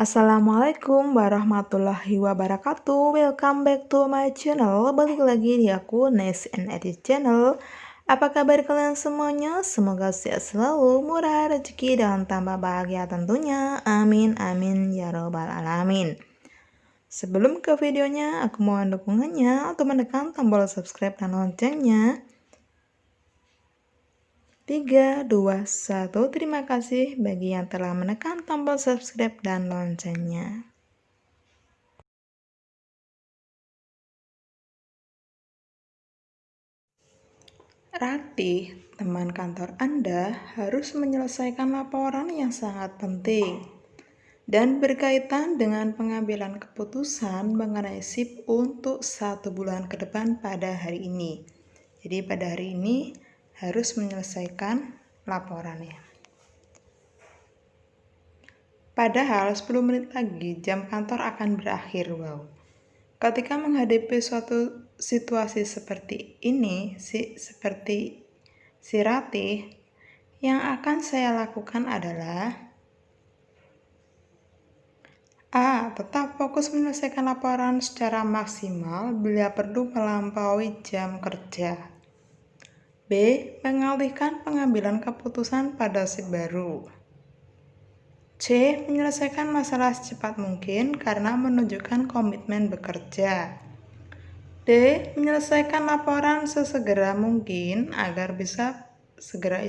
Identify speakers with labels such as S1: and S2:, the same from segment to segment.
S1: Assalamualaikum warahmatullahi wabarakatuh. Welcome back to my channel. Balik lagi di aku Nes and Edit Channel. Apa kabar kalian semuanya? Semoga sehat selalu, murah rezeki dan tambah bahagia tentunya. Amin amin ya robbal alamin. Sebelum ke videonya, aku mohon dukungannya untuk menekan tombol subscribe dan loncengnya. 3, 2, 1. Terima kasih bagi yang telah menekan tombol subscribe dan loncengnya. Ratih, teman kantor Anda harus menyelesaikan laporan yang sangat penting dan berkaitan dengan pengambilan keputusan mengenai SIP untuk 1 bulan ke depan pada hari ini. Jadi pada hari ini harus menyelesaikan laporannya. Padahal 10 menit lagi jam kantor akan berakhir. Wow. Ketika menghadapi suatu situasi seperti ini, seperti si Ratih, yang akan saya lakukan adalah A. Tetap fokus menyelesaikan laporan secara maksimal bila perlu melampaui jam kerja. B. Mengalihkan pengambilan keputusan pada SIP baru. C. Menyelesaikan masalah secepat mungkin karena menunjukkan komitmen bekerja. D. Menyelesaikan laporan sesegera mungkin agar bisa segera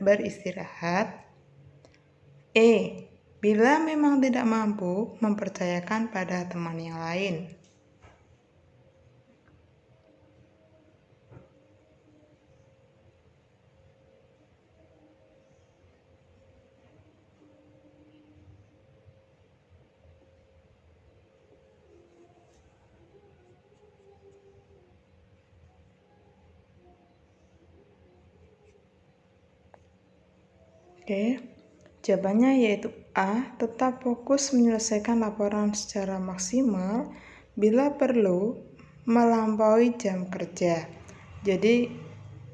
S1: beristirahat. E. Bila memang tidak mampu, mempercayakan pada teman yang lain. Oke, jawabannya yaitu A. Tetap fokus menyelesaikan laporan secara maksimal bila perlu melampaui jam kerja. Jadi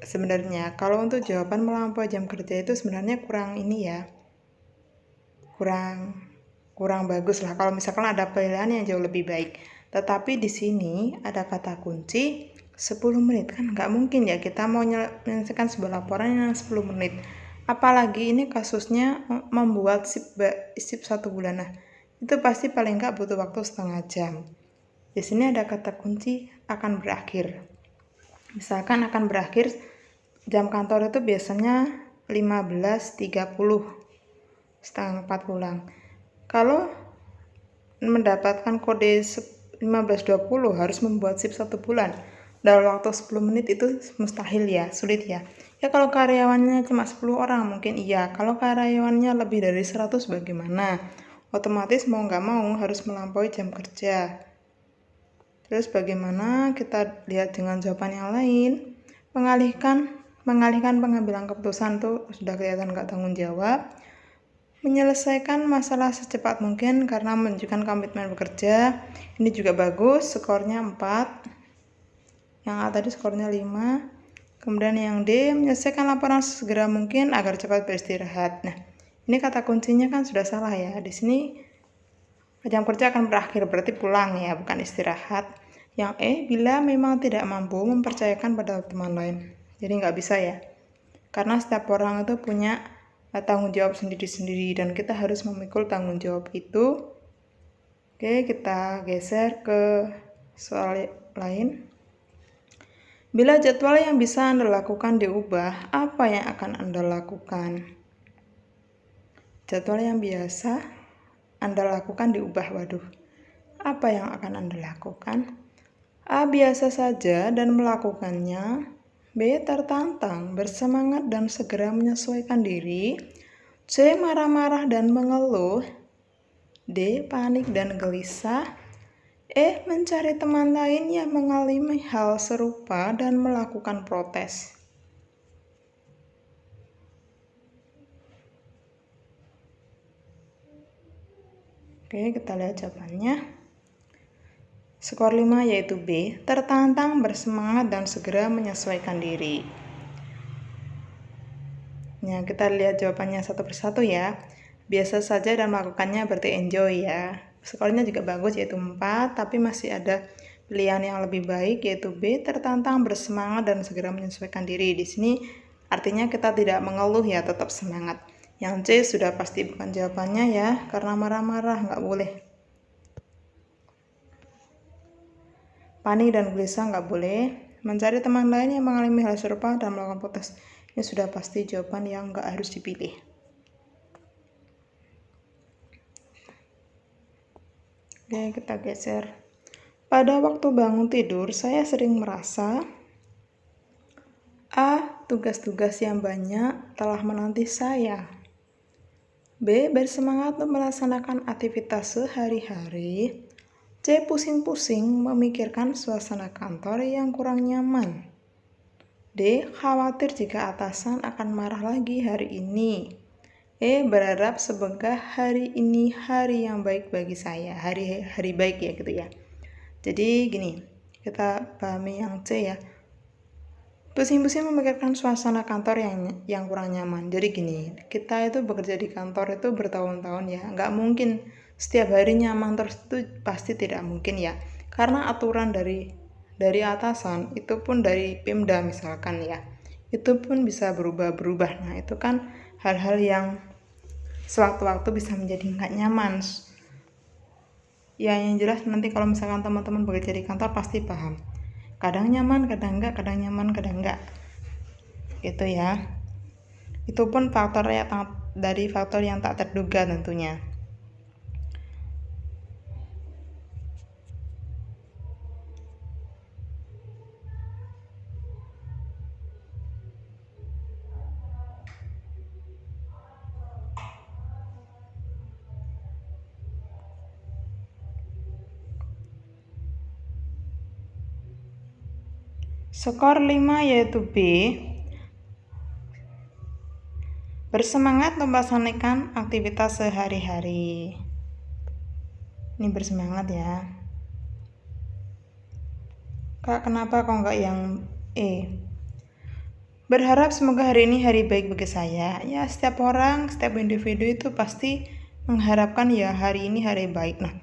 S1: sebenarnya kalau untuk jawaban melampaui jam kerja itu sebenarnya kurang ini ya, kurang bagus lah kalau misalkan ada pilihan yang jauh lebih baik. Tetapi di sini ada kata kunci 10 menit, kan nggak mungkin ya kita mau menyelesaikan sebuah laporan yang 10 menit. Apalagi ini kasusnya membuat SIP 1 bulan. Nah, itu pasti paling nggak butuh waktu setengah jam. Di sini ada kata kunci akan berakhir. Misalkan akan berakhir, jam kantor itu biasanya 15.30, setengah 4 pulang. Kalau mendapatkan kode 15.20 harus membuat SIP 1 bulan dalam waktu 10 menit itu mustahil ya, sulit ya. Ya kalau karyawannya cuma 10 orang mungkin iya, kalau karyawannya lebih dari 100 bagaimana? Otomatis mau nggak mau harus melampaui jam kerja. Terus bagaimana? Kita lihat dengan jawaban yang lain. Mengalihkan pengambilan keputusan tuh sudah kelihatan nggak tanggung jawab. Menyelesaikan masalah secepat mungkin karena menunjukkan komitmen bekerja. Ini juga bagus, skornya 4. Yang A tadi skornya 5. Kemudian yang D, menyelesaikan laporan segera mungkin agar cepat beristirahat. Nah, ini kata kuncinya kan sudah salah ya. Di sini jam kerja akan berakhir, berarti pulang ya, bukan istirahat. Yang E, bila memang tidak mampu, mempercayakan pada teman lain. Jadi nggak bisa ya. Karena setiap orang itu punya tanggung jawab sendiri-sendiri dan kita harus memikul tanggung jawab itu. Oke, kita geser ke soal lain. Bila jadwal yang bisa Anda lakukan diubah, apa yang akan Anda lakukan? Jadwal yang biasa Anda lakukan diubah, waduh. Apa yang akan Anda lakukan? A. Biasa saja dan melakukannya. B. Tertantang, bersemangat dan segera menyesuaikan diri. C. Marah-marah dan mengeluh. D. Panik dan gelisah. E. Mencari teman lain yang mengalami hal serupa dan melakukan protes. Oke, kita lihat jawabannya. Skor 5 yaitu B. Tertantang, bersemangat, dan segera menyesuaikan diri. Nah, kita lihat jawabannya satu persatu ya. biasa saja dan melakukannya berarti enjoy ya. Skornya juga bagus yaitu 4, tapi masih ada pilihan yang lebih baik yaitu B, tertantang, bersemangat, dan segera menyesuaikan diri. Di sini artinya kita tidak mengeluh ya, tetap semangat. Yang C sudah pasti bukan jawabannya ya, karena marah-marah nggak boleh. Panik dan gelisah nggak boleh. Mencari teman lain yang mengalami hal serupa dan melakukan protes. Ini sudah pasti jawaban yang nggak harus dipilih. Oke, kita geser. Pada waktu bangun tidur, saya sering merasa A. Tugas-tugas yang banyak telah menanti saya. B. Bersemangat untuk melaksanakan aktivitas sehari-hari. C. Pusing-pusing memikirkan suasana kantor yang kurang nyaman. D. Khawatir jika atasan akan marah lagi hari ini. E. Berharap semoga hari ini hari yang baik bagi saya. Hari baik ya gitu ya. Jadi gini, kita pahami yang C ya. Pusing-pusing memikirkan suasana kantor yang kurang nyaman. Jadi gini, kita itu bekerja di kantor itu bertahun-tahun ya. Nggak mungkin setiap hari nyaman terus, itu pasti tidak mungkin ya. Karena aturan dari atasan, itu pun dari Pemda misalkan ya. Itu pun bisa berubah-berubah. Nah itu kan hal-hal yang sewaktu-waktu bisa menjadi nggak nyaman. Ya yang jelas nanti kalau misalkan teman-teman bekerja di kantor pasti paham. Kadang nyaman, kadang enggak, kadang nyaman, kadang enggak. Gitu ya. Itu pun faktor yang tak terduga tentunya. Skor 5 yaitu B. Bersemangat melaksanakan aktivitas sehari-hari. Ini bersemangat ya. Kak, kenapa kok enggak yang E? Berharap semoga hari ini hari baik bagi saya. Ya, setiap orang, setiap individu itu pasti mengharapkan ya hari ini hari baik. Nah,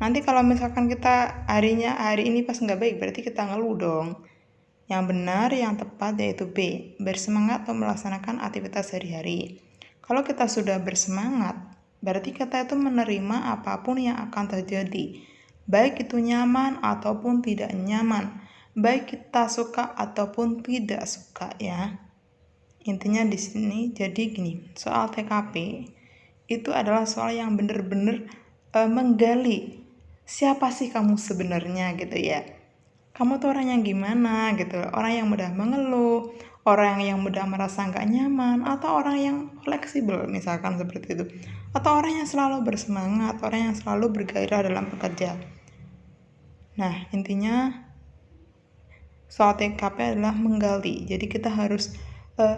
S1: nanti kalau misalkan kita hari ini pas nggak baik, berarti kita ngeluh dong. Yang benar, yang tepat yaitu B. Bersemangat untuk melaksanakan aktivitas sehari-hari. Kalau kita sudah bersemangat, berarti kita itu menerima apapun yang akan terjadi. Baik itu nyaman ataupun tidak nyaman. Baik kita suka ataupun tidak suka ya. Intinya di sini jadi gini, soal TKP itu adalah soal yang benar-benar menggali siapa sih kamu sebenarnya gitu ya. Kamu tuh orang yang gimana gitu, orang yang mudah mengeluh, orang yang mudah merasa nggak nyaman, atau orang yang fleksibel misalkan seperti itu, atau orang yang selalu bersemangat, orang yang selalu bergairah dalam bekerja. Nah intinya soal TKP adalah menggali, jadi kita harus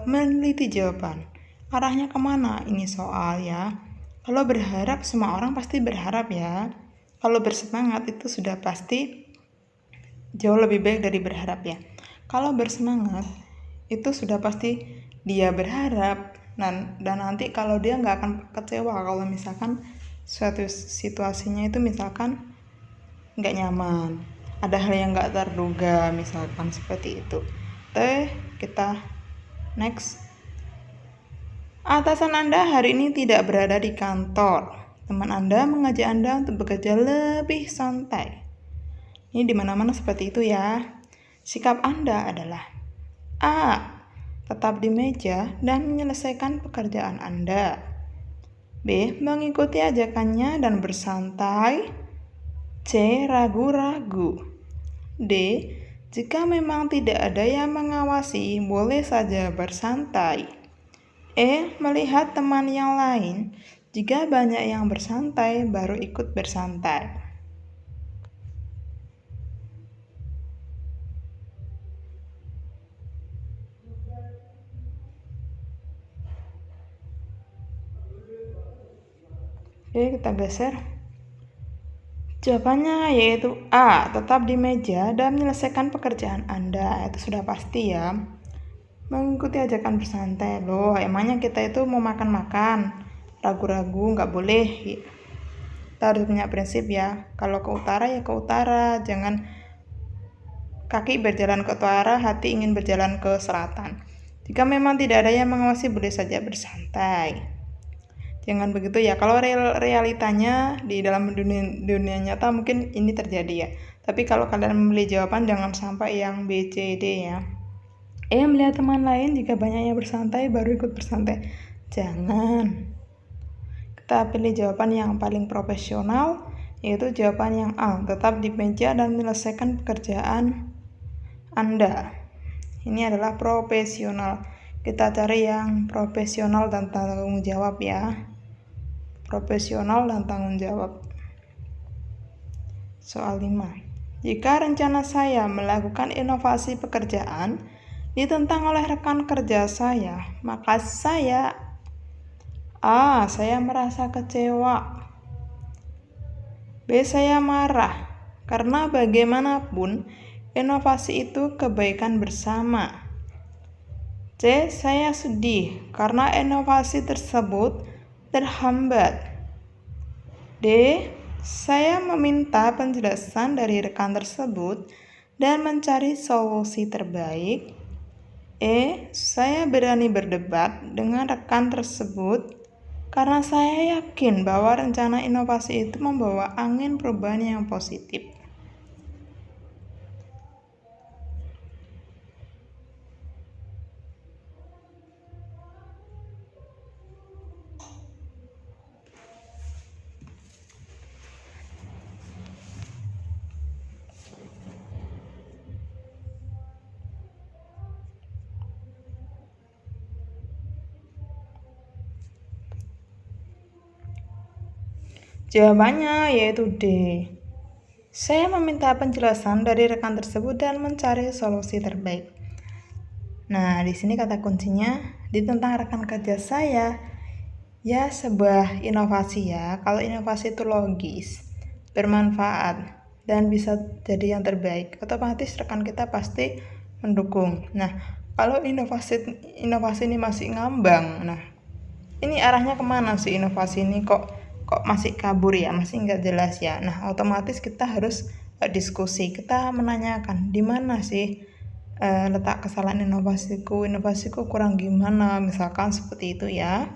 S1: meneliti jawaban, arahnya kemana ini soal ya. Kalau berharap, semua orang pasti berharap ya. Kalau bersemangat itu sudah pasti jauh lebih baik dari berharap ya. Kalau bersemangat itu sudah pasti dia berharap dan nanti kalau dia nggak akan kecewa kalau misalkan suatu situasinya itu misalkan nggak nyaman, ada hal yang nggak terduga misalkan seperti itu. Kita next. Atasan Anda hari ini tidak berada di kantor. Teman Anda mengajak Anda untuk bekerja lebih santai. Ini di mana-mana seperti itu ya. Sikap Anda adalah A. Tetap di meja dan menyelesaikan pekerjaan Anda. B. Mengikuti ajakannya dan bersantai. C. Ragu-ragu. D. Jika memang tidak ada yang mengawasi, boleh saja bersantai. E. Melihat teman yang lain. Jika banyak yang bersantai, baru ikut bersantai. Oke, kita geser. Jawabannya yaitu A. Tetap di meja dan menyelesaikan pekerjaan Anda. Itu sudah pasti ya. Mengikuti ajakan bersantai. Loh, emangnya kita itu mau makan-makan? ragu-ragu, nggak boleh. Kita harus punya prinsip ya, kalau ke utara ya ke utara, jangan kaki berjalan ke utara, hati ingin berjalan ke selatan. Jika memang tidak ada yang mengawasi, boleh saja bersantai. Jangan begitu ya. Kalau realitanya di dalam dunia nyata mungkin ini terjadi ya. Tapi kalau kalian memilih jawaban, jangan sampai yang B, C, D ya. Melihat teman lain jika banyak yang bersantai baru ikut bersantai. Jangan. Kita pilih jawaban yang paling profesional, yaitu jawaban yang A. Tetap di meja dan menyelesaikan pekerjaan Anda. Ini adalah profesional. Kita cari yang profesional dan tanggung jawab ya. Profesional dan tanggung jawab. Soal 5. Jika rencana saya melakukan inovasi pekerjaan ditentang oleh rekan kerja saya, maka saya merasa kecewa. B. Saya marah, karena bagaimanapun inovasi itu kebaikan bersama. C. Saya sedih, karena inovasi tersebut terhambat. D. Saya meminta penjelasan dari rekan tersebut dan mencari solusi terbaik. E. Saya berani berdebat dengan rekan tersebut karena saya yakin bahwa rencana inovasi itu membawa angin perubahan yang positif. Jawabannya yaitu D. Saya meminta penjelasan dari rekan tersebut dan mencari solusi terbaik. Nah, di sini kata kuncinya ditentang rekan kerja saya. Ya, sebuah inovasi ya. Kalau inovasi itu logis, bermanfaat, dan bisa jadi yang terbaik, otomatis rekan kita pasti mendukung. Nah, kalau inovasi ini masih ngambang, nah ini arahnya kemana sih inovasi ini, kok masih kabur ya, masih nggak jelas ya. Nah, otomatis kita harus diskusi, kita menanyakan di mana sih letak kesalahan inovasiku kurang gimana, misalkan seperti itu ya.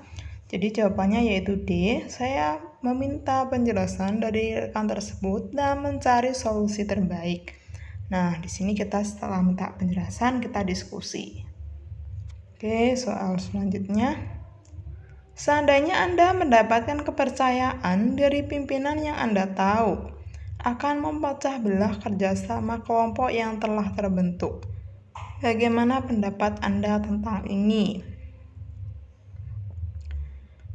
S1: Jadi jawabannya yaitu D. Saya meminta penjelasan dari rekan tersebut dan mencari solusi terbaik. Nah, di sini kita setelah minta penjelasan, kita diskusi. Oke, soal selanjutnya. Seandainya Anda mendapatkan kepercayaan dari pimpinan yang Anda tahu akan memecah belah kerjasama kelompok yang telah terbentuk. Bagaimana pendapat Anda tentang ini?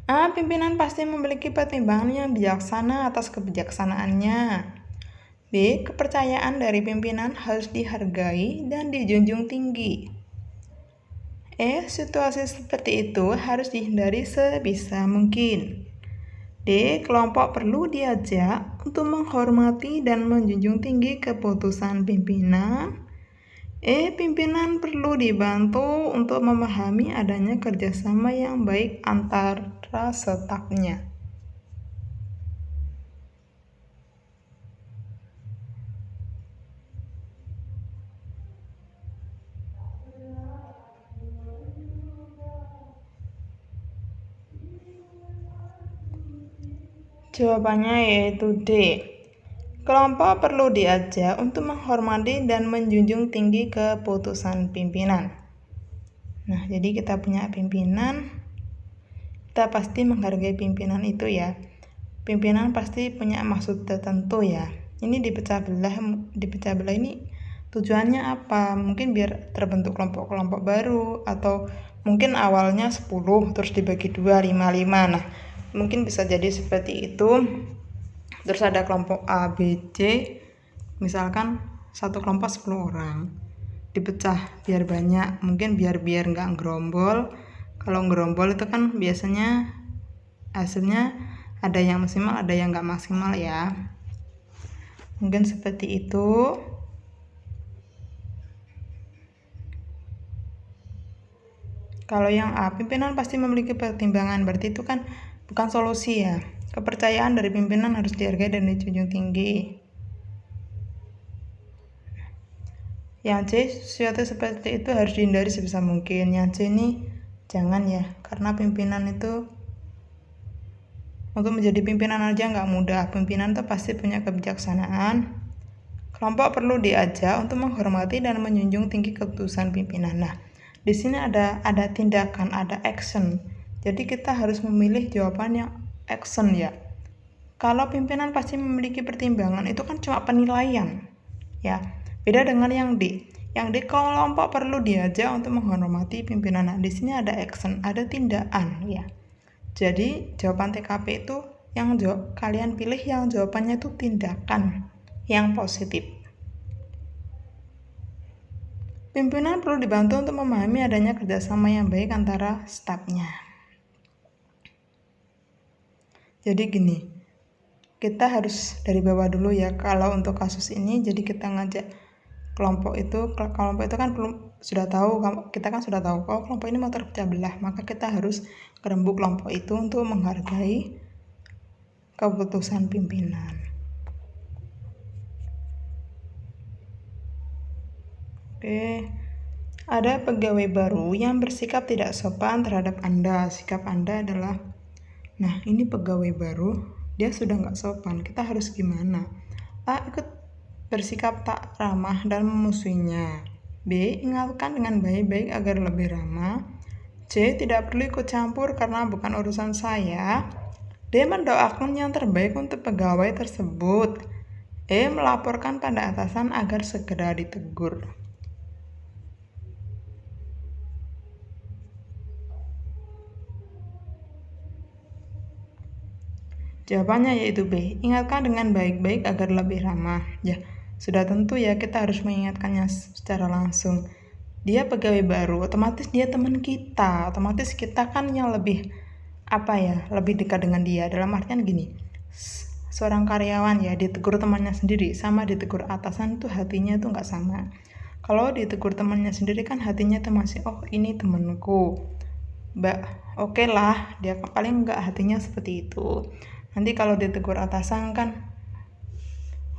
S1: A. Pimpinan pasti memiliki pertimbangan yang bijaksana atas kebijaksanaannya. B. Kepercayaan dari pimpinan harus dihargai dan dijunjung tinggi. Situasi seperti itu harus dihindari sebisa mungkin. D. Kelompok perlu diajak untuk menghormati dan menjunjung tinggi keputusan pimpinan. Pimpinan perlu dibantu untuk memahami adanya kerjasama yang baik antara stafnya. Jawabannya yaitu D. Kelompok perlu diajak untuk menghormati dan menjunjung tinggi keputusan pimpinan. Nah, jadi kita punya pimpinan, kita pasti menghargai pimpinan itu ya. Pimpinan pasti punya maksud tertentu ya. Ini dipecah belah ini tujuannya apa? Mungkin biar terbentuk kelompok-kelompok baru, atau mungkin awalnya 10 terus dibagi 2, 5. Nah, mungkin bisa jadi seperti itu. Terus ada kelompok A, B, C. Misalkan satu kelompok 10 orang. Dipecah biar banyak, mungkin biar nggak ngerombol. Kalau ngerombol itu kan biasanya hasilnya ada yang maksimal, ada yang nggak maksimal ya. Mungkin seperti itu. Kalau yang A, pimpinan pasti memiliki pertimbangan, berarti itu kan bukan solusi ya. Kepercayaan dari pimpinan harus dihargai dan dijunjung tinggi. Yang C, sesuatu seperti itu harus dihindari sebisa mungkin. Yang C ini jangan ya, karena pimpinan itu untuk menjadi pimpinan aja nggak mudah. Pimpinan tuh pasti punya kebijaksanaan. Kelompok perlu diajak untuk menghormati dan menjunjung tinggi keputusan pimpinan. Nah, di sini ada tindakan, ada action. Jadi kita harus memilih jawaban yang action ya. Kalau pimpinan pasti memiliki pertimbangan, itu kan cuma penilaian ya. Beda dengan yang D. Yang D, kelompok perlu diajak untuk menghormati pimpinan. Nah, di sini ada action, ada tindakan ya. Jadi jawaban TKP itu yang kalian pilih yang jawabannya itu tindakan yang positif. Pimpinan perlu dibantu untuk memahami adanya kerjasama yang baik antara stafnya. Jadi gini, kita harus dari bawah dulu ya. Kalau untuk kasus ini, jadi kita ngajak kelompok itu kan sudah tahu, kita kan sudah tahu kalau kelompok ini mau terpecah belah, maka kita harus kerembuk kelompok itu untuk menghargai keputusan pimpinan. Oke, ada pegawai baru yang bersikap tidak sopan terhadap Anda. Sikap Anda adalah, nah ini pegawai baru, dia sudah nggak sopan, kita harus gimana? A, ikut bersikap tak ramah dan memusuhinya. B, ingatkan dengan baik-baik agar lebih ramah. C, tidak perlu ikut campur karena bukan urusan saya. D, mendoakan yang terbaik untuk pegawai tersebut. E, melaporkan pada atasan agar segera ditegur. Jawabannya yaitu B, ingatkan dengan baik-baik agar lebih ramah. Ya, sudah tentu ya kita harus mengingatkannya secara langsung. Dia pegawai baru, otomatis dia teman kita, otomatis kita kan yang lebih lebih dekat dengan dia. Dalam artian gini, seorang karyawan ya ditegur temannya sendiri sama ditegur atasan tuh hatinya tuh nggak sama. Kalau ditegur temannya sendiri kan hatinya tuh masih, oh ini temanku, oke lah, dia paling nggak hatinya seperti itu. Nanti kalau ditegur atasan kan,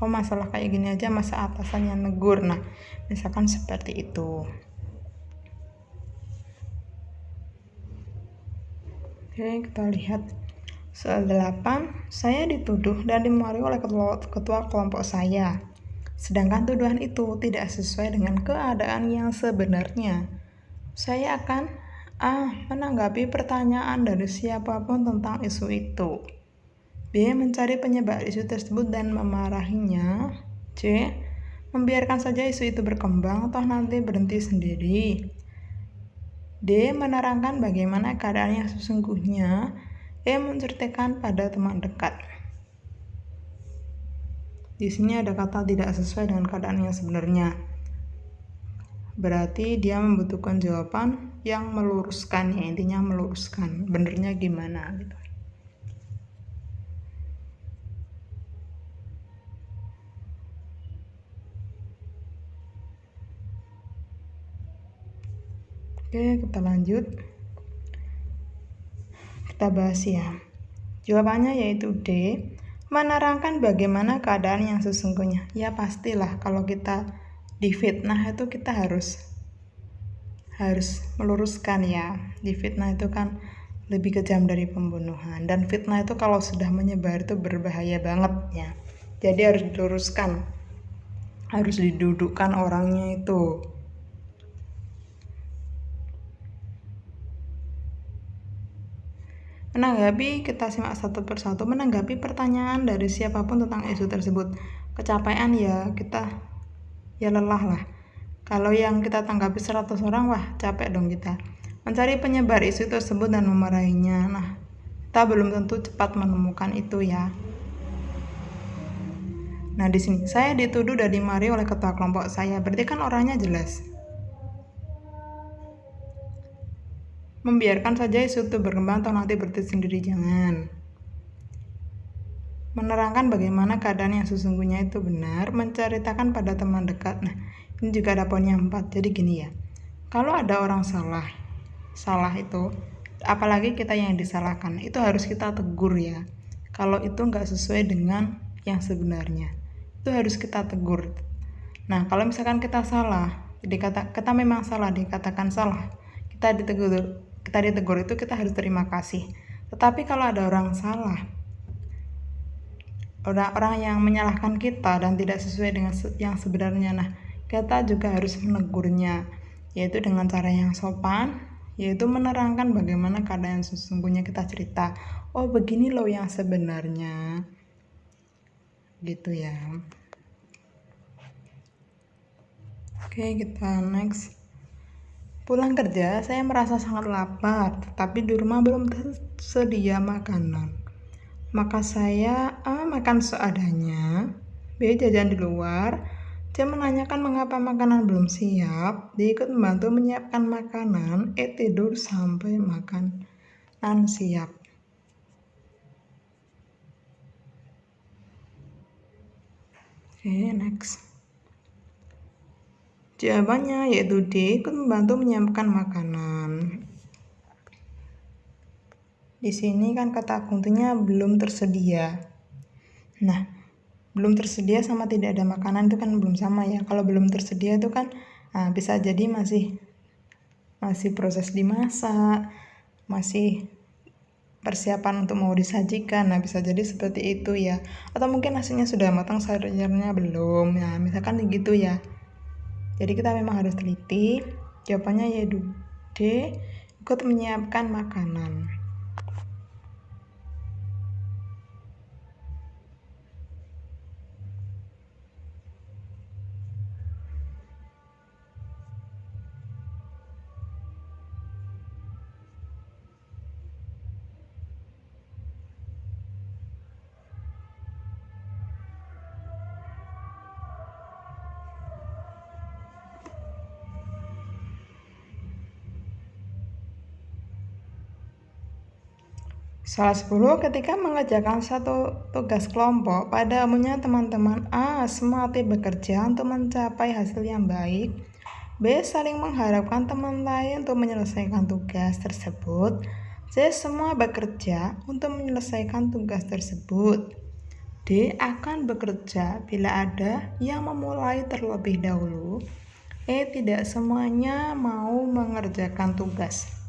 S1: oh masalah kayak gini aja masa atasan yang negur. Nah, misalkan seperti itu. Oke, kita lihat soal 8. Saya dituduh dan dimarahi oleh ketua kelompok saya. Sedangkan tuduhan itu tidak sesuai dengan keadaan yang sebenarnya. Saya akan menanggapi pertanyaan dari siapapun tentang isu itu. B, mencari penyebab isu tersebut dan memarahinya. C, membiarkan saja isu itu berkembang atau nanti berhenti sendiri. D, menerangkan bagaimana keadaan yang sesungguhnya. E, menceritakan pada teman dekat. Di sini ada kata tidak sesuai dengan keadaan yang sebenarnya. Berarti dia membutuhkan jawaban yang meluruskan ya, intinya meluruskan. Benernya gimana gitu. Oke, kita lanjut. Kita bahas ya. Jawabannya yaitu D, menerangkan bagaimana keadaan yang sesungguhnya. Ya pastilah kalau kita difitnah itu kita harus meluruskan ya. Difitnah itu kan lebih kejam dari pembunuhan, dan fitnah itu kalau sudah menyebar itu berbahaya banget ya. Jadi harus diluruskan, harus didudukkan orangnya itu. Menanggapi, kita simak satu persatu. Menanggapi pertanyaan dari siapapun tentang isu tersebut. Kecapean ya, kita ya lelah lah. Kalau yang kita tanggapi 100 orang, wah capek dong kita. Mencari penyebar isu tersebut dan memarahinya. Nah, kita belum tentu cepat menemukan itu ya. Nah, di sini saya dituduh dan dimarahi oleh ketua kelompok saya. Berarti kan orangnya jelas. Membiarkan saja isu itu berkembang atau nanti berhenti sendiri, jangan. Menerangkan bagaimana keadaan yang sesungguhnya itu benar, menceritakan pada teman dekat. Nah, ini juga ada poinnya 4. Jadi gini ya, kalau ada orang salah itu apalagi kita yang disalahkan, itu harus kita tegur ya. Kalau itu nggak sesuai dengan yang sebenarnya, itu harus kita tegur. Nah, kalau misalkan kita salah, kita memang salah, dikatakan salah, kita ditegur itu kita harus terima kasih. Tetapi kalau ada orang salah, orang yang menyalahkan kita dan tidak sesuai dengan yang sebenarnya, nah kita juga harus menegurnya, yaitu dengan cara yang sopan, yaitu menerangkan bagaimana keadaan sesungguhnya, kita cerita, oh begini loh yang sebenarnya, gitu ya. Oke, kita next. Pulang kerja, saya merasa sangat lapar, tapi di rumah belum tersedia makanan. Maka saya A. makan seadanya, B. jajan di luar, C. menanyakan mengapa makanan belum siap, D. ikut membantu menyiapkan makanan, E. tidur sampai makanan siap. Oke, next. Jawabannya yaitu D. ikut membantu menyiapkan makanan. Di sini kan kata kuncinya belum tersedia. Nah, belum tersedia sama tidak ada makanan itu kan belum sama ya. Kalau belum tersedia itu kan bisa jadi masih proses dimasak, masih persiapan untuk mau disajikan. Nah, bisa jadi seperti itu ya. Atau mungkin nasinya sudah matang, sayurnya belum. Nah, misalkan gitu ya. Jadi kita memang harus teliti. Jawabannya yaitu D. ikut menyiapkan makanan. Salah 10, ketika mengerjakan satu tugas kelompok, pada umumnya teman-teman A. semangat bekerja untuk mencapai hasil yang baik, B. saling mengharapkan teman lain untuk menyelesaikan tugas tersebut, C. semua bekerja untuk menyelesaikan tugas tersebut, D. akan bekerja bila ada yang memulai terlebih dahulu, E. tidak semuanya mau mengerjakan tugas.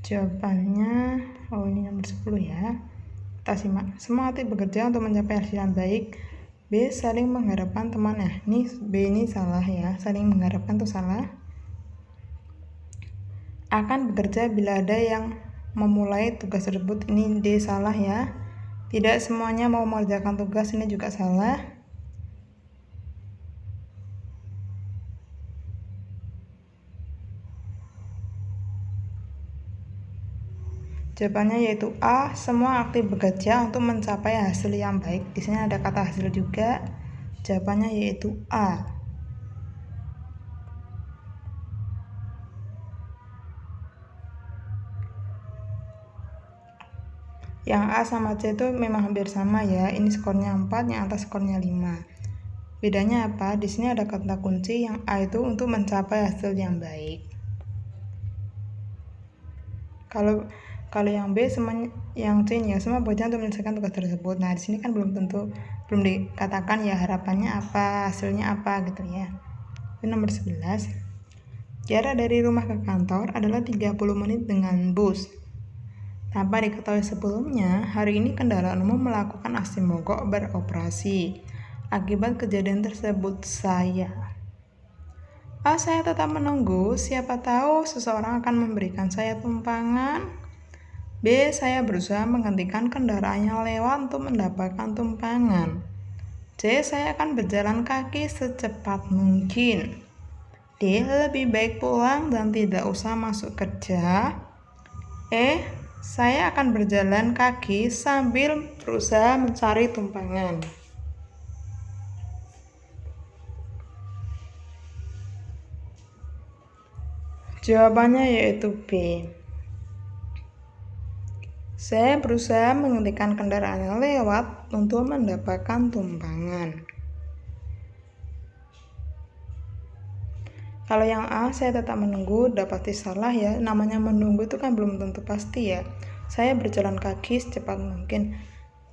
S1: Jawabannya, ini nomor 10 ya. Kita simak. Semangat bekerja untuk mencapai hasil yang baik. B. saling mengharapkan temannya. Ini B ini salah ya. Saling mengharapkan itu salah. Akan bekerja bila ada yang memulai tugas tersebut. Ini D salah ya. Tidak semuanya mau mengerjakan tugas. Ini juga salah. Jawabannya yaitu A. semua aktif bekerja untuk mencapai hasil yang baik. Di sini ada kata hasil juga. Jawabannya yaitu A. Yang A sama C itu memang hampir sama ya. Ini skornya 4, yang atas skornya 5. Bedanya apa? Di sini ada kata kunci yang A itu untuk mencapai hasil yang baik. Kalau yang B sama yang C ya semua bekerja untuk menyelesaikan tugas tersebut. Nah, di sini kan belum dikatakan ya harapannya apa, hasilnya apa gitu ya. Ini nomor 11. Jarak dari rumah ke kantor adalah 30 menit dengan bus. Tanpa diketahui sebelumnya, hari ini kendaraan umum melakukan aksi mogok beroperasi. Akibat kejadian tersebut saya tetap menunggu, siapa tahu seseorang akan memberikan saya tumpangan. B. Saya berusaha menghentikan kendaraan yang lewat untuk mendapatkan tumpangan. C. Saya akan berjalan kaki secepat mungkin. D. Lebih baik pulang dan tidak usah masuk kerja. E. Saya akan berjalan kaki sambil berusaha mencari tumpangan. Jawabannya yaitu B. Saya berusaha menghentikan kendaraan yang lewat untuk mendapatkan tumpangan. Kalau yang A, saya tetap menunggu, udah pasti salah ya. Namanya menunggu itu kan belum tentu pasti ya. Saya berjalan kaki secepat mungkin,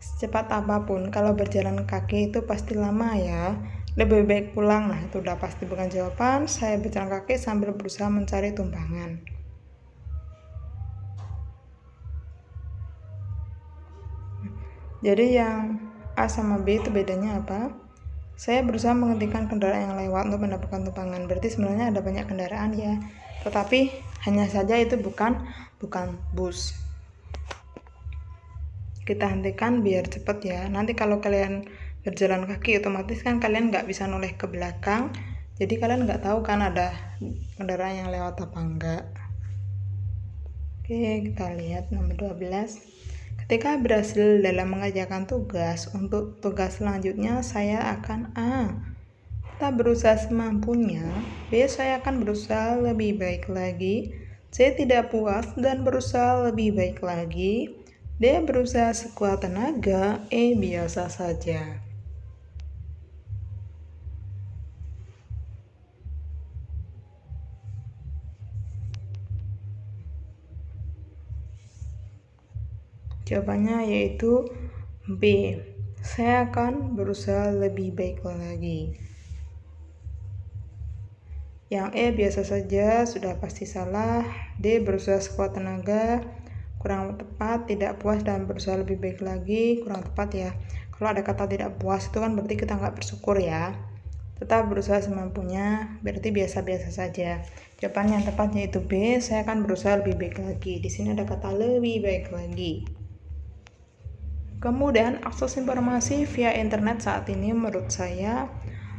S1: secepat apapun. Kalau berjalan kaki itu pasti lama ya. Lebih baik pulang. Nah, itu udah pasti bukan jawaban. Saya berjalan kaki sambil berusaha mencari tumpangan. Jadi yang A sama B itu bedanya apa? Saya berusaha menghentikan kendaraan yang lewat untuk mendapatkan tumpangan. Berarti sebenarnya ada banyak kendaraan ya. Tetapi hanya saja itu bukan bus. Kita hentikan biar cepet ya. Nanti kalau kalian berjalan kaki otomatis kan kalian nggak bisa noleh ke belakang. Jadi kalian nggak tahu kan ada kendaraan yang lewat apa enggak. Oke, kita lihat nomor 12. Ketika berhasil dalam mengerjakan tugas, untuk tugas selanjutnya saya akan A. Kita berusaha semampunya. B. Saya akan berusaha lebih baik lagi. C. Tidak puas dan berusaha lebih baik lagi. D. Berusaha sekuat tenaga. E. Biasa saja. Jawabannya yaitu B. Saya akan berusaha lebih baik lagi. Yang E biasa saja sudah pasti salah. D. Berusaha sekuat tenaga kurang tepat. Tidak puas dan berusaha lebih baik lagi kurang tepat ya. Kalau ada kata tidak puas itu kan berarti kita nggak bersyukur ya. Tetap berusaha semampunya berarti biasa-biasa saja. Jawaban yang tepat yaitu B. Saya akan berusaha lebih baik lagi. Di sini ada kata lebih baik lagi. Kemudian akses informasi via internet saat ini menurut saya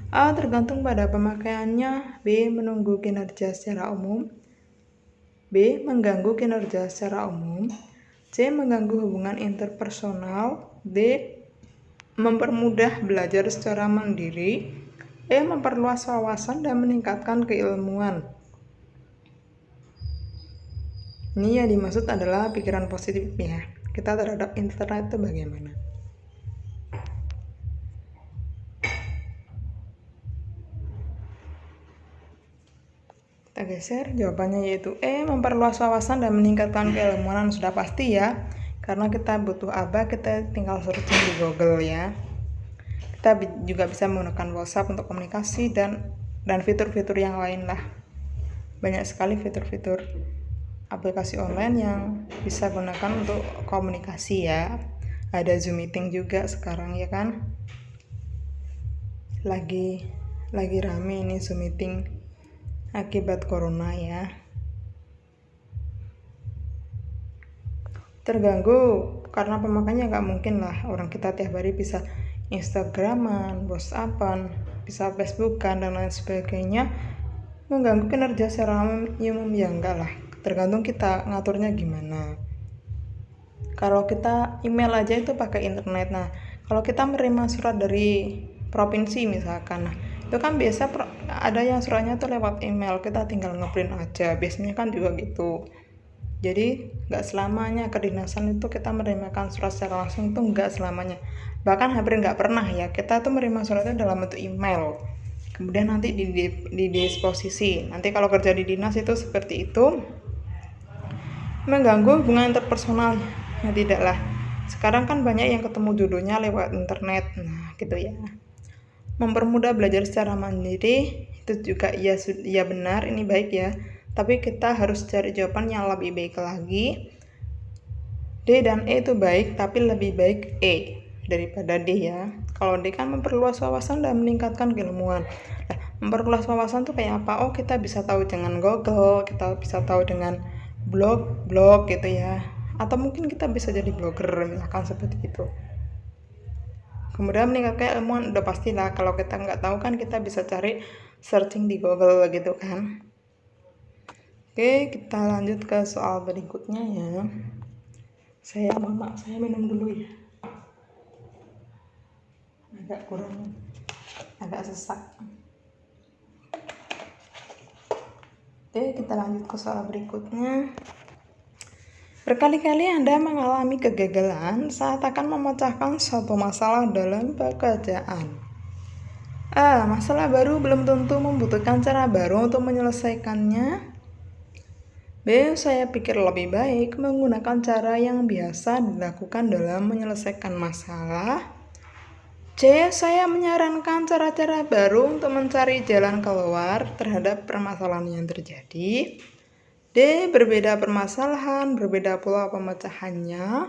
S1: A. Tergantung pada pemakaiannya. B. Menunggu kinerja secara umum. B. Mengganggu kinerja secara umum. C. Mengganggu hubungan interpersonal. D. Mempermudah belajar secara mandiri. E. Memperluas wawasan dan meningkatkan keilmuan. Ini yang dimaksud adalah pikiran positif ya. Kita terhadap internet itu bagaimana? Kita geser, jawabannya yaitu E. Memperluas wawasan dan meningkatkan keilmuan. Sudah pasti ya, karena kita butuh apa, kita tinggal searching di Google ya. Kita juga bisa menggunakan WhatsApp untuk komunikasi dan fitur-fitur yang lain lah. Banyak sekali fitur-fitur aplikasi online yang bisa gunakan untuk komunikasi ya. Ada Zoom meeting juga sekarang ya kan. Lagi rame ini Zoom meeting akibat corona ya. Terganggu karena pemakaiannya nggak mungkin lah orang kita tiap hari bisa Instagraman, WhatsAppan, bisa Facebookan dan lain sebagainya. Mengganggu kinerja secara umum ya enggak lah, tergantung kita ngaturnya gimana. Kalau kita email aja itu pakai internet. Nah, kalau kita menerima surat dari provinsi misalkan, nah itu kan biasa ada yang suratnya tuh lewat email, kita tinggal ngeprint aja, biasanya kan juga gitu. Jadi nggak selamanya kedinasan itu kita menerima surat secara langsung, itu nggak selamanya, bahkan hampir nggak pernah ya kita tuh menerima suratnya dalam bentuk email, kemudian nanti di disposisi. Nanti kalau kerja di dinas itu seperti itu. Mengganggu hubungan interpersonal ya tidaklah, sekarang kan banyak yang ketemu jodohnya lewat internet, nah gitu ya. Mempermudah belajar secara mandiri itu juga ya benar, ini baik ya, tapi kita harus cari jawaban yang lebih baik lagi. D dan E itu baik, tapi lebih baik E daripada D ya. Kalau D kan memperluas wawasan dan meningkatkan keilmuan. Nah, memperluas wawasan tuh kayak apa? Oh, kita bisa tahu dengan Google, kita bisa tahu dengan blog gitu ya. Atau mungkin kita bisa jadi blogger misalkan seperti itu. Kemudian meningkatkan keilmuan udah pastilah, kalau kita nggak tahu kan kita bisa cari searching di Google gitu kan. Oke, kita lanjut ke soal berikutnya ya. Saya minum dulu ya, agak sesak. Oke, kita lanjut ke soal berikutnya. Berkali-kali Anda mengalami kegagalan saat akan memecahkan suatu masalah dalam pekerjaan. Masalah baru belum tentu membutuhkan cara baru untuk menyelesaikannya. B. Saya pikir lebih baik menggunakan cara yang biasa dilakukan dalam menyelesaikan masalah. C. Saya menyarankan cara-cara baru untuk mencari jalan keluar terhadap permasalahan yang terjadi. D. Berbeda permasalahan, berbeda pula pemecahannya.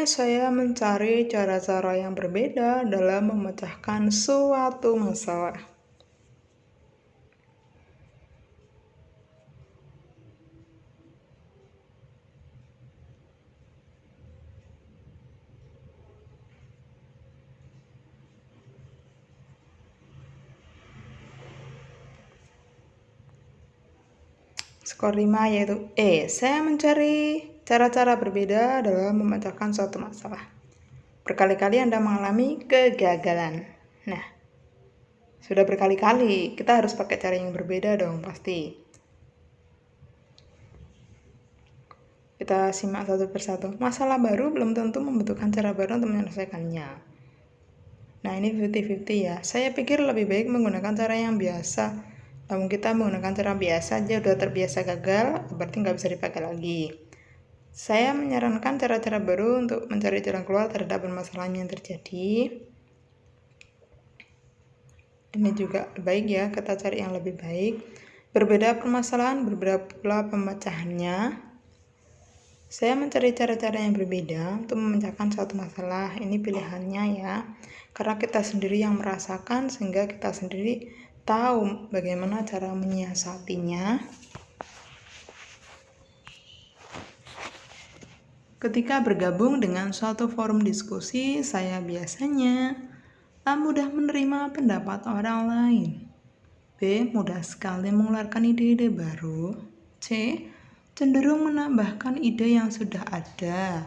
S1: Saya mencari cara-cara yang berbeda dalam memecahkan suatu masalah. Skor 5 yaitu saya mencari cara-cara berbeda dalam memecahkan suatu masalah. Berkali-kali Anda mengalami kegagalan. Nah, sudah berkali-kali, kita harus pakai cara yang berbeda dong, pasti. Kita simak satu persatu. Masalah baru belum tentu membutuhkan cara baru untuk menyelesaikannya. Nah, ini 50-50 ya. Saya pikir lebih baik menggunakan cara yang biasa. Namun kita menggunakan cara biasa aja udah terbiasa gagal, berarti nggak bisa dipakai lagi. Saya menyarankan cara-cara baru untuk mencari jalan keluar terhadap permasalahan yang terjadi. Ini juga baik ya, kita cari yang lebih baik. Berbeda permasalahan, berbeda pula pemecahannya. Saya mencari cara-cara yang berbeda untuk memecahkan suatu masalah. Ini pilihannya ya, karena kita sendiri yang merasakan sehingga kita sendiri tahu bagaimana cara menyiasatinya. Ketika bergabung dengan suatu forum diskusi, saya biasanya mudah menerima pendapat orang lain. B. Mudah sekali mengeluarkan ide-ide baru. C. Cenderung menambahkan ide yang sudah ada.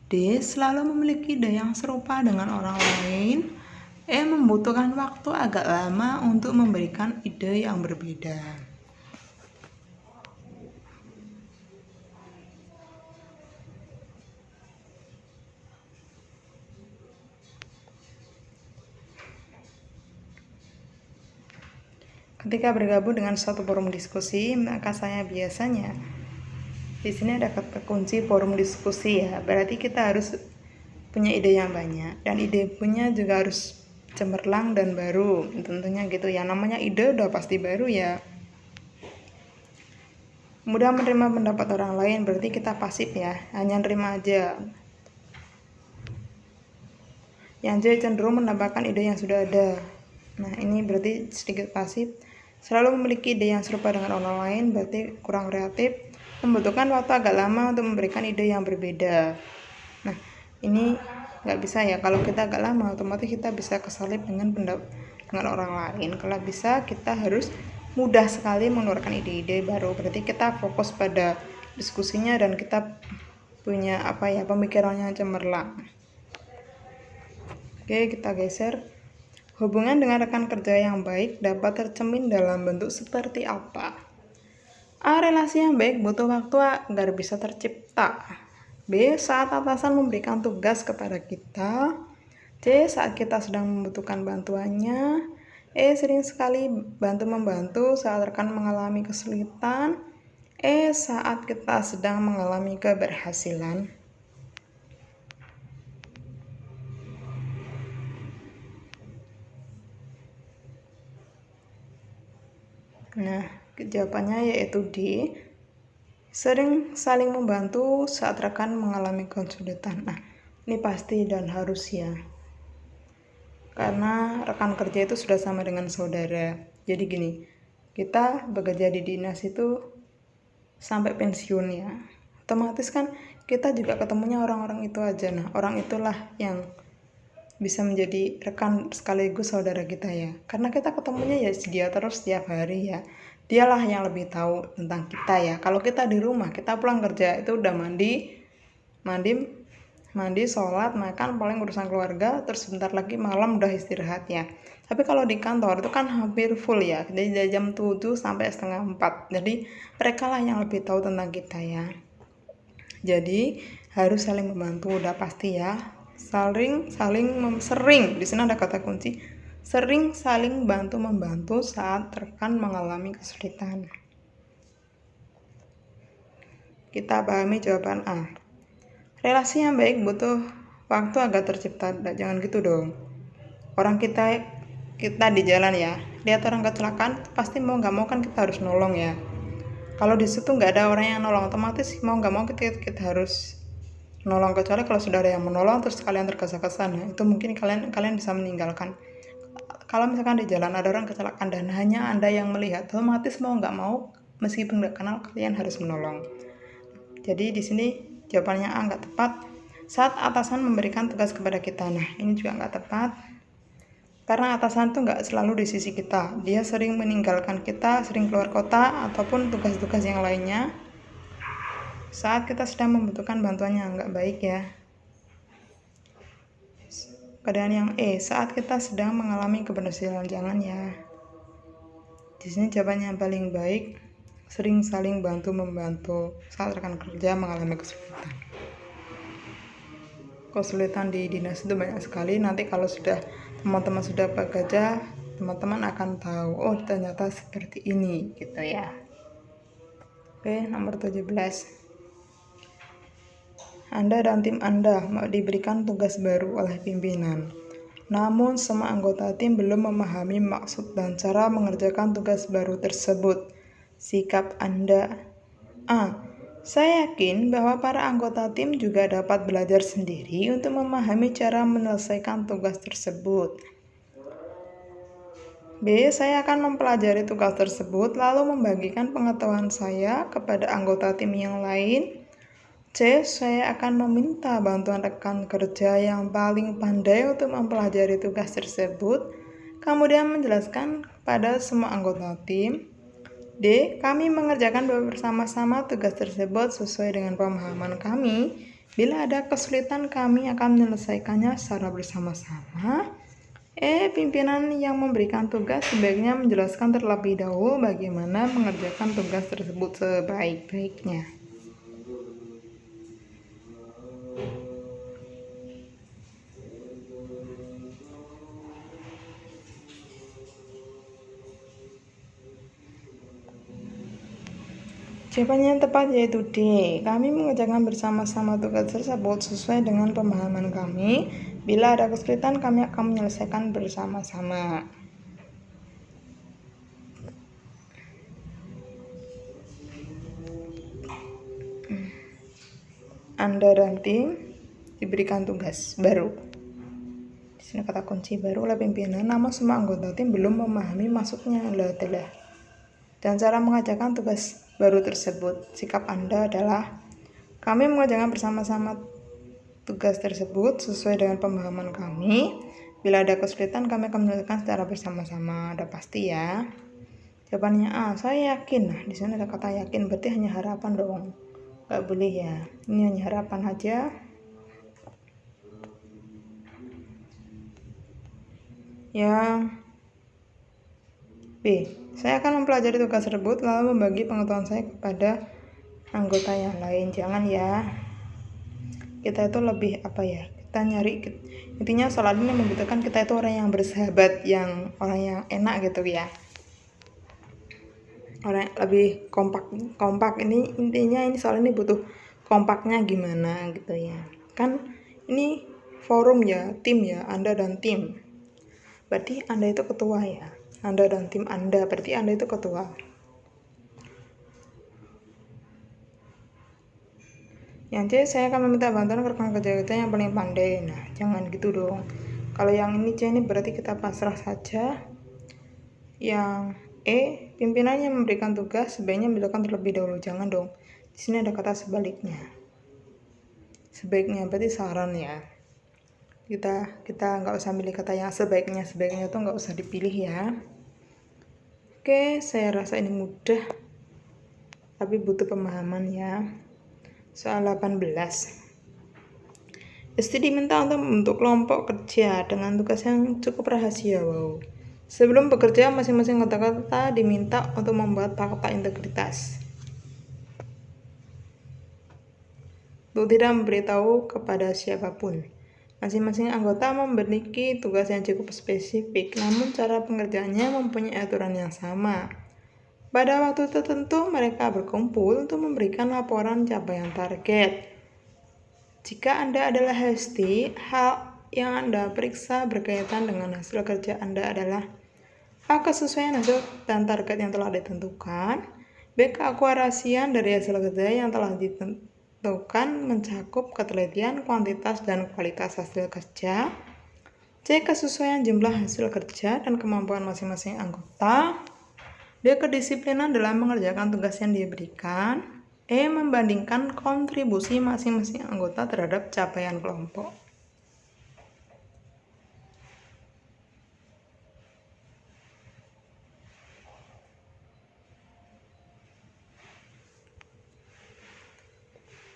S1: D. Selalu memiliki ide yang serupa dengan orang lain. Membutuhkan waktu agak lama untuk memberikan ide yang berbeda. Ketika bergabung dengan suatu forum diskusi, maka saya biasanya di sini ada kata kunci forum diskusi ya. Berarti kita harus punya ide yang banyak dan ide punya juga harus cemerlang dan baru. Tentunya gitu ya. Namanya ide udah pasti baru ya. Mudah menerima pendapat orang lain berarti kita pasif ya. Hanya nerima aja. Yang C cenderung menambahkan ide yang sudah ada. Nah, ini berarti sedikit pasif. Selalu memiliki ide yang serupa dengan orang lain berarti kurang kreatif, membutuhkan waktu agak lama untuk memberikan ide yang berbeda. Nah, ini nggak bisa ya. Kalau kita agak lama, otomatis kita bisa kesalip dengan orang lain. Kalau bisa, kita harus mudah sekali mengeluarkan ide-ide baru. Berarti kita fokus pada diskusinya dan kita punya pemikiran yang cemerlang. Oke, kita geser. Hubungan dengan rekan kerja yang baik dapat tercermin dalam bentuk seperti apa? A. Relasi yang baik butuh waktu agar bisa tercipta. B. Saat atasan memberikan tugas kepada kita. C. Saat kita sedang membutuhkan bantuannya. Sering sekali bantu-membantu saat rekan mengalami kesulitan. Saat kita sedang mengalami keberhasilan. Nah, jawabannya yaitu D. Sering saling membantu saat rekan mengalami kesulitan. Nah, ini pasti dan harus ya. Karena rekan kerja itu sudah sama dengan saudara. Jadi gini, kita bekerja di dinas itu sampai pensiun ya. Otomatis kan kita juga ketemunya orang-orang itu aja. Nah, orang itulah yang bisa menjadi rekan sekaligus saudara kita ya, karena kita ketemunya ya dia terus setiap hari ya, dialah yang lebih tahu tentang kita ya. Kalau kita di rumah, kita pulang kerja itu udah mandi, sholat, makan, paling urusan keluarga, terus sebentar lagi malam udah istirahat ya. Tapi kalau di kantor itu kan hampir full ya, jadi dari jam 7 sampai setengah 4, jadi mereka lah yang lebih tahu tentang kita ya. Jadi harus saling membantu, udah pasti ya. Sering di sini ada kata kunci, sering saling bantu membantu saat rekan mengalami kesulitan. Kita pahami jawaban A. Relasi yang baik butuh waktu agar tercipta. Jangan gitu dong. Orang kita di jalan ya, lihat orang kecelakaan, pasti mau nggak mau kan kita harus nolong ya. Kalau di situ nggak ada orang yang nolong, otomatis mau nggak mau kita harus nolong, kecuali kalau sudah ada yang menolong terus kalian tergesa-gesa, nah itu mungkin kalian bisa meninggalkan. Kalau misalkan di jalan ada orang kecelakaan dan hanya Anda yang melihat, otomatis mau nggak mau meskipun nggak kenal kalian harus menolong. Jadi di sini jawabannya A nggak tepat. Saat atasan memberikan tugas kepada kita, nah ini juga nggak tepat. Karena atasan tuh nggak selalu di sisi kita. Dia sering meninggalkan kita, sering keluar kota, ataupun tugas-tugas yang lainnya saat kita sedang membutuhkan bantuannya. Nggak baik ya. Keadaan yang E, saat kita sedang mengalami keberhasilan. Jangan ya. Di sini jawabannya yang paling baik, sering saling bantu-membantu saat rekan kerja mengalami kesulitan. Kesulitan di dinas itu banyak sekali. Nanti kalau teman-teman sudah bekerja, teman-teman akan tahu, oh ternyata seperti ini gitu ya. Oke, nomor 17. Anda dan tim Anda diberikan tugas baru oleh pimpinan. Namun semua anggota tim belum memahami maksud dan cara mengerjakan tugas baru tersebut. Sikap Anda. A. Saya yakin bahwa para anggota tim juga dapat belajar sendiri untuk memahami cara menyelesaikan tugas tersebut. B. Saya akan mempelajari tugas tersebut lalu membagikan pengetahuan saya kepada anggota tim yang lain. C. Saya akan meminta bantuan rekan kerja yang paling pandai untuk mempelajari tugas tersebut, kemudian menjelaskan kepada semua anggota tim. D. Kami mengerjakan bersama-sama tugas tersebut sesuai dengan pemahaman kami. Bila ada kesulitan, kami akan menyelesaikannya secara bersama-sama. E. Pimpinan yang memberikan tugas sebaiknya menjelaskan terlebih dahulu bagaimana mengerjakan tugas tersebut sebaik-baiknya. Jawabannya yang tepat yaitu D. Kami mengerjakan bersama-sama tugas tersebut sesuai dengan pemahaman kami. Bila ada kesulitan, kami akan menyelesaikan bersama-sama. Anda dan tim diberikan tugas baru. Di sini kata kunci baru oleh pimpinan, namun semua anggota tim belum memahami maksudnya adalah dan cara mengerjakan tugas baru tersebut. Sikap Anda adalah, kami mengerjakan bersama-sama tugas tersebut sesuai dengan pemahaman kami. Bila ada kesulitan, kami akan menyelesaikan secara bersama-sama. Udah pasti ya. Jawabannya A. Saya yakin. Nah, di sini ada kata yakin, berarti hanya harapan dong. Gak boleh ya. Ini hanya harapan aja. Yang B. Saya akan mempelajari tugas tersebut lalu membagi pengetahuan saya kepada anggota yang lain. Jangan ya. Kita itu lebih kita nyari, intinya soal ini membutuhkan kita itu orang yang bersahabat, orang yang enak gitu ya, orang yang lebih kompak. Ini intinya soal ini butuh kompaknya gimana gitu ya. Kan ini forum ya, tim ya, Anda dan tim. Berarti Anda itu ketua ya. Anda dan tim Anda, berarti Anda itu ketua. Yang C, saya akan meminta bantuan rekan kerja kita yang paling pandai. Nah, jangan gitu dong. Kalau yang ini C ini berarti kita pasrah saja. Yang E, pimpinan yang memberikan tugas sebaiknya menjelaskan terlebih dahulu. Jangan dong. Di sini ada kata sebaliknya. Sebaiknya berarti saran ya. Kita nggak usah milih kata yang sebaiknya itu nggak usah dipilih ya. Oke, saya rasa ini mudah, tapi butuh pemahaman ya. Soal 18. Isti diminta untuk membentuk kelompok kerja dengan tugas yang cukup rahasia. Wow. Sebelum bekerja, masing-masing kata-kata diminta untuk membuat fakta integritas. untuk tidak memberitahu kepada siapapun. Masing-masing anggota memiliki tugas yang cukup spesifik, namun cara pengerjaannya mempunyai aturan yang sama. Pada waktu tertentu, mereka berkumpul untuk memberikan laporan capaian target. Jika Anda adalah HSD, hal yang Anda periksa berkaitan dengan hasil kerja Anda adalah A. Kesesuaian hasil dan target yang telah ditentukan. B. Keakurasian dari hasil kerja yang telah ditentukan mencakup ketelitian, kuantitas, dan kualitas hasil kerja. C. Kesesuaian jumlah hasil kerja dan kemampuan masing-masing anggota. D. Kedisiplinan dalam mengerjakan tugas yang diberikan. E. Membandingkan kontribusi masing-masing anggota terhadap capaian kelompok.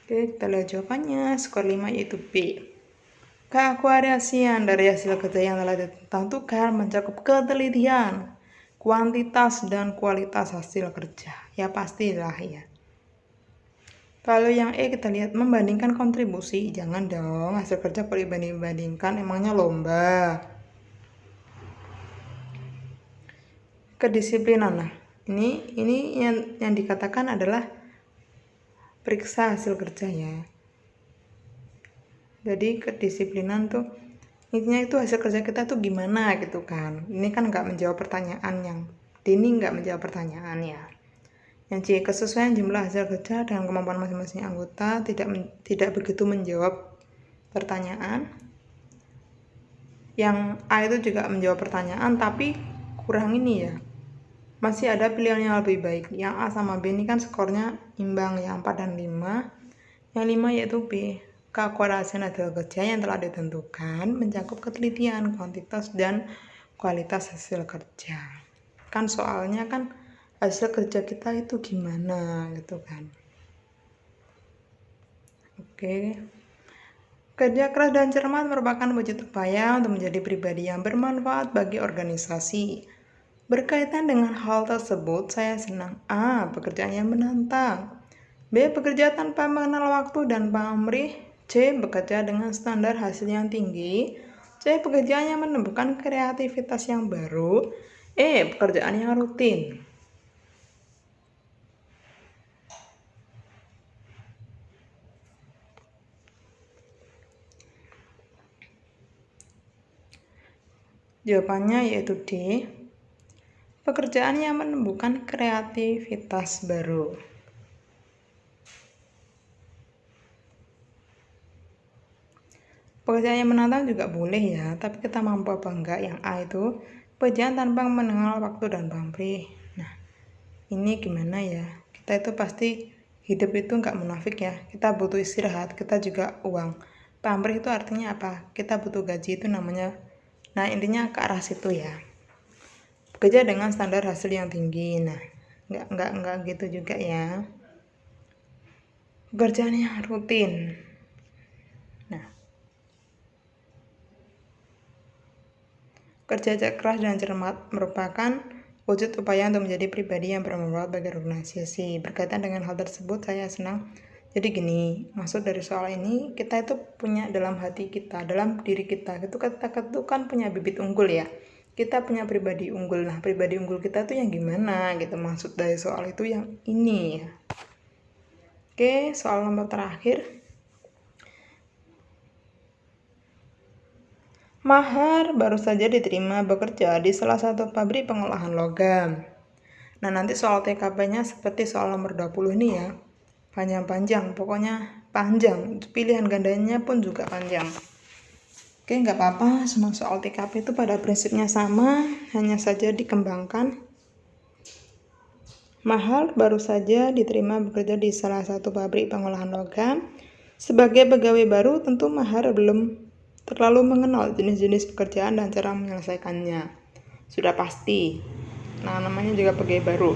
S1: Oke, kita lihat jawabannya. Skor 5 yaitu B. Keakurasian dari hasil kerja yang telah ditentukan mencakup ketelitian, kuantitas, dan kualitas hasil kerja. Ya pastilah ya. Kalau yang E kita lihat membandingkan kontribusi. Jangan dong, hasil kerja kalau dibanding-bandingkan emangnya lomba. Kedisiplinan. Nah, ini yang dikatakan adalah periksa hasil kerja ya. Jadi kedisiplinan tuh intinya itu hasil kerja kita tuh gimana gitu kan. Ini kan nggak menjawab pertanyaan ini nggak menjawab pertanyaan ya. Yang C, kesesuaian jumlah hasil kerja dengan kemampuan masing-masing anggota tidak begitu menjawab pertanyaan. Yang A itu juga menjawab pertanyaan tapi kurang ini ya. Masih ada pilihan yang lebih baik. Yang A sama B ini kan skornya imbang ya, 4 dan 5. Yang 5 yaitu B. Keakurasian hasil kerja yang telah ditentukan mencakup ketelitian, kuantitas, dan kualitas hasil kerja. Kan soalnya kan hasil kerja kita itu gimana gitu kan. Oke. Kerja keras dan cermat merupakan wujud upaya untuk menjadi pribadi yang bermanfaat bagi organisasi. Berkaitan dengan hal tersebut, saya senang. A. Pekerjaan yang menantang. B. Bekerja tanpa mengenal waktu dan pamrih. C. Bekerja dengan standar hasil yang tinggi. C. Pekerjaan yang menemukan kreativitas yang baru. E. Pekerjaan yang rutin. Jawabannya yaitu D. Pekerjaan yang menemukan kreativitas baru. Pekerjaan yang menantang juga boleh ya, tapi kita mampu apa enggak. Yang A itu pekerjaan tanpa mengenal waktu dan pamrih. Nah, ini gimana ya? Kita itu pasti hidup itu enggak munafik ya. Kita butuh istirahat, kita juga uang. Pamrih itu artinya apa? Kita butuh gaji, itu namanya. Nah, intinya ke arah situ ya. Bekerja dengan standar hasil yang tinggi. Nah, enggak gitu juga ya. Pekerjaan yang rutin. Nah, kerja keras dan cermat merupakan wujud upaya untuk menjadi pribadi yang bermanfaat bagi organisasi. Berkaitan dengan hal tersebut, saya senang. Jadi gini, maksud dari soal ini, kita itu punya dalam hati kita, dalam diri kita, itu kita kan punya bibit unggul ya. Kita punya pribadi unggul. Nah, pribadi unggul kita tuh yang gimana gitu. Maksud dari soal itu yang ini ya. Oke, soal nomor terakhir. Mahar baru saja diterima bekerja di salah satu pabrik pengolahan logam. Nah, nanti soal TKP-nya seperti soal nomor 20 ini ya. Panjang-panjang, pokoknya panjang. Pilihan gandanya pun juga panjang. Oke, nggak apa-apa, semua soal TKP itu pada prinsipnya sama, hanya saja dikembangkan. Mahal baru saja diterima bekerja di salah satu pabrik pengolahan logam. Sebagai pegawai baru, tentu Mahar belum terlalu mengenal jenis-jenis pekerjaan dan cara menyelesaikannya. Sudah pasti. Nah, namanya juga pegawai baru.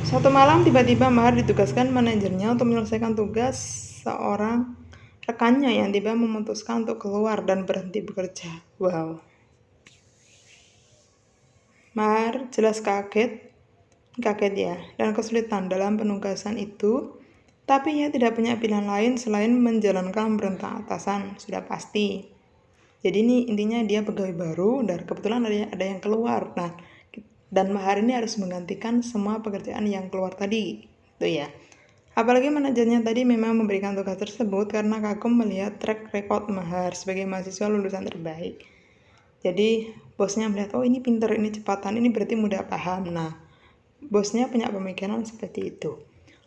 S1: Suatu malam tiba-tiba Mahar ditugaskan manajernya untuk menyelesaikan tugas seorang rekannya yang tiba memutuskan untuk keluar dan berhenti bekerja. Wow. Mahar jelas kaget ya, dan kesulitan dalam penugasan itu. Tapi ia tidak punya pilihan lain selain menjalankan perintah atasan, sudah pasti. Jadi ini intinya dia pegawai baru dan kebetulan ada yang keluar. Nah, dan Mahar ini harus menggantikan semua pekerjaan yang keluar tadi. Itu ya. Apalagi manajernya tadi memang memberikan tugas tersebut karena kagum melihat track record Mahar sebagai mahasiswa lulusan terbaik. Jadi bosnya melihat, oh ini pinter, ini cepatan, ini berarti mudah paham. Nah, bosnya punya pemikiran seperti itu.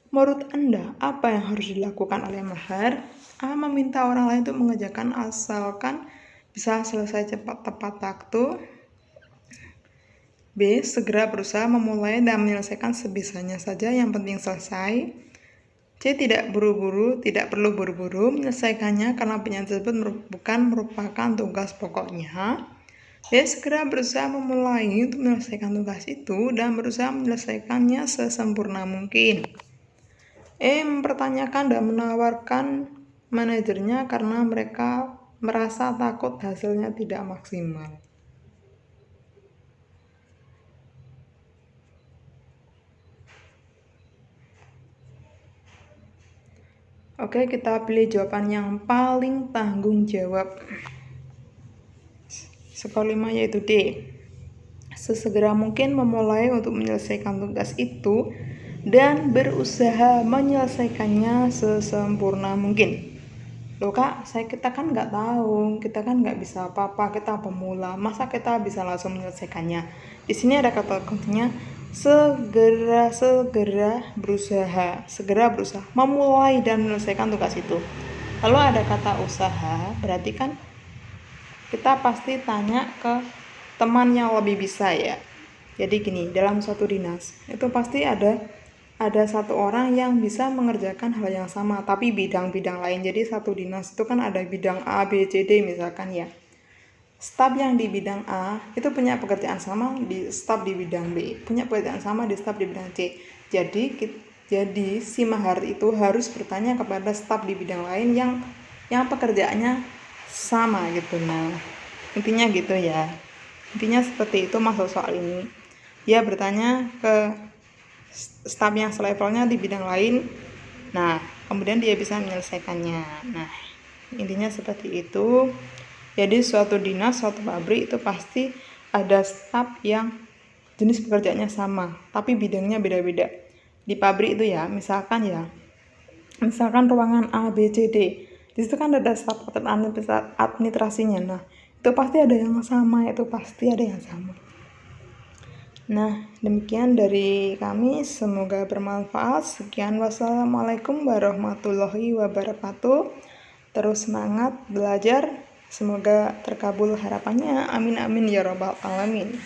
S1: Menurut Anda, apa yang harus dilakukan oleh Mahar? A. Meminta orang lain untuk mengerjakan asalkan bisa selesai cepat tepat waktu. B. Segera berusaha memulai dan menyelesaikan sebisanya saja, yang penting selesai. C. Tidak buru-buru, tidak perlu buru-buru menyelesaikannya karena penyelesaian tersebut bukan merupakan tugas pokoknya. D. Segera berusaha memulai untuk menyelesaikan tugas itu dan berusaha menyelesaikannya sesempurna mungkin. E. Mempertanyakan dan menawarkan manajernya karena mereka merasa takut hasilnya tidak maksimal. Oke, kita pilih jawaban yang paling tanggung jawab. Skor 5 yaitu D. Sesegera mungkin memulai untuk menyelesaikan tugas itu dan berusaha menyelesaikannya sesempurna mungkin. Loh kak, kita kan nggak tahu, kita kan nggak bisa apa-apa, kita pemula, masa kita bisa langsung menyelesaikannya? Di sini ada kata kuncinya segera berusaha memulai dan menyelesaikan tugas itu. Lalu ada kata usaha, berarti kan kita pasti tanya ke teman yang lebih bisa ya. Jadi gini, dalam suatu dinas itu pasti ada satu orang yang bisa mengerjakan hal yang sama tapi bidang-bidang lain. Jadi satu dinas itu kan ada bidang A, B, C, D misalkan ya. Staf yang di bidang A itu punya pekerjaan sama di staf di bidang B, punya pekerjaan sama di staf di bidang C. Jadi si Mahar itu harus bertanya kepada staf di bidang lain yang pekerjaannya sama gitu. Nah, intinya gitu ya. Intinya seperti itu masuk soal ini. Dia bertanya ke staf yang selevelnya di bidang lain. Nah, kemudian dia bisa menyelesaikannya. Nah, intinya seperti itu. Jadi suatu dinas, suatu pabrik itu pasti ada staf yang jenis pekerjaannya sama, tapi bidangnya beda-beda. Di pabrik itu ya, misalkan ruangan A, B, C, D. Di situ kan ada staf administrasinya. Nah, itu pasti ada yang sama, Nah, demikian dari kami. Semoga bermanfaat. Sekian, wassalamualaikum warahmatullahi wabarakatuh. Terus semangat belajar. Semoga terkabul harapannya. Amin amin ya rabbal alamin.